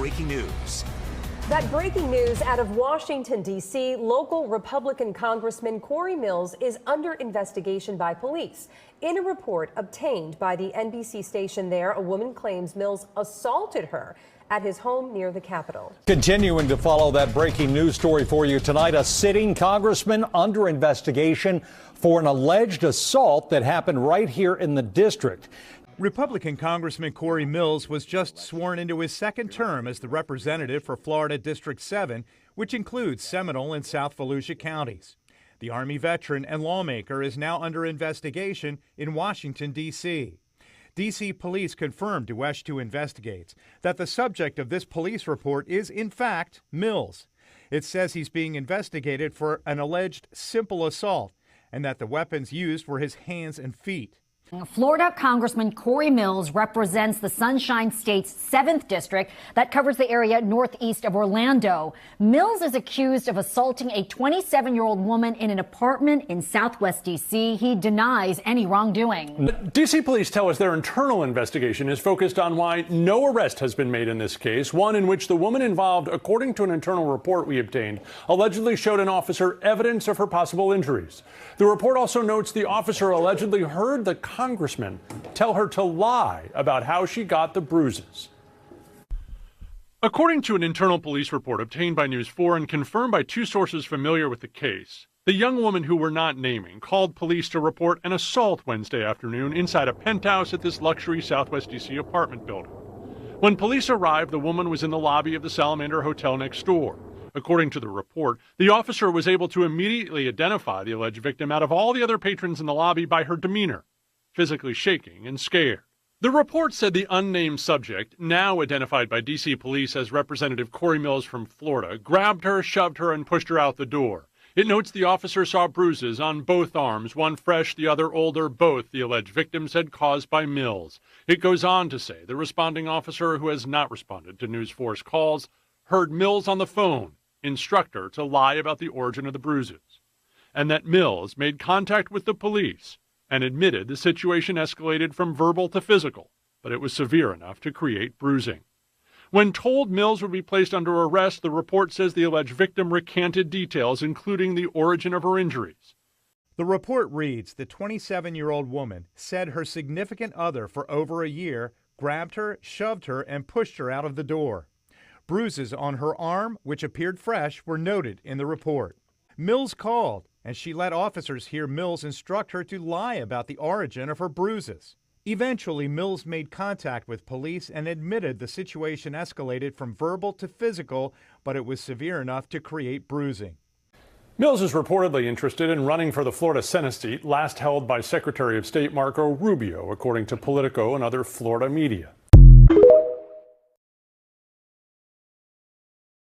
breaking news. That breaking news out of Washington, D.C., local Republican Congressman Cory Mills is under investigation by police. In a report obtained by the NBC station there, a woman claims Mills assaulted her at his home near the Capitol. Continuing to follow that breaking news story for you tonight, a sitting congressman under investigation for an alleged assault that happened right here in the district. Republican Congressman Cory Mills was just sworn into his second term as the representative for Florida District 7, which includes Seminole and South Volusia counties. The Army veteran and lawmaker is now under investigation in Washington, D.C. D.C. police confirmed to WESH 2 Investigates that the subject of this police report is, in fact, Mills. It says he's being investigated for an alleged simple assault and that the weapons used were his hands and feet. Florida Congressman Cory Mills represents the Sunshine State's 7th district that covers the area northeast of Orlando. Mills is accused of assaulting a 27-year-old woman in an apartment in Southwest D.C. He denies any wrongdoing. D.C. police tell us their internal investigation is focused on why no arrest has been made in this case, one in which the woman involved, according to an internal report we obtained, allegedly showed an officer evidence of her possible injuries. The report also notes the officer allegedly heard the congressman tell her to lie about how she got the bruises. According to an internal police report obtained by News 4 and confirmed by 2 sources familiar with the case, the young woman who we're not naming called police to report an assault Wednesday afternoon inside a penthouse at this luxury Southwest D.C. apartment building. When police arrived, the woman was in the lobby of the Salamander Hotel next door. According to the report, the officer was able to immediately identify the alleged victim out of all the other patrons in the lobby by her demeanor, physically shaking and scared. The report said the unnamed subject, now identified by D.C. police as Representative Cory Mills from Florida, grabbed her, shoved her, and pushed her out the door. It notes the officer saw bruises on both arms, one fresh, the other older, both the alleged victims had caused by Mills. It goes on to say the responding officer, who has not responded to News 4's calls, heard Mills on the phone instruct her to lie about the origin of the bruises, and that Mills made contact with the police and admitted the situation escalated from verbal to physical, but it was severe enough to create bruising. When told Mills would be placed under arrest, the report says the alleged victim recanted details, including the origin of her injuries. The report reads the 27-year-old woman said her significant other for over a year grabbed her, shoved her, and pushed her out of the door. Bruises on her arm, which appeared fresh, were noted in the report. Mills called, and she let officers hear Mills instruct her to lie about the origin of her bruises. Eventually, Mills made contact with police and admitted the situation escalated from verbal to physical, but it was severe enough to create bruising. Mills is reportedly interested in running for the Florida Senate seat last held by Secretary of State Marco Rubio, according to Politico and other Florida media.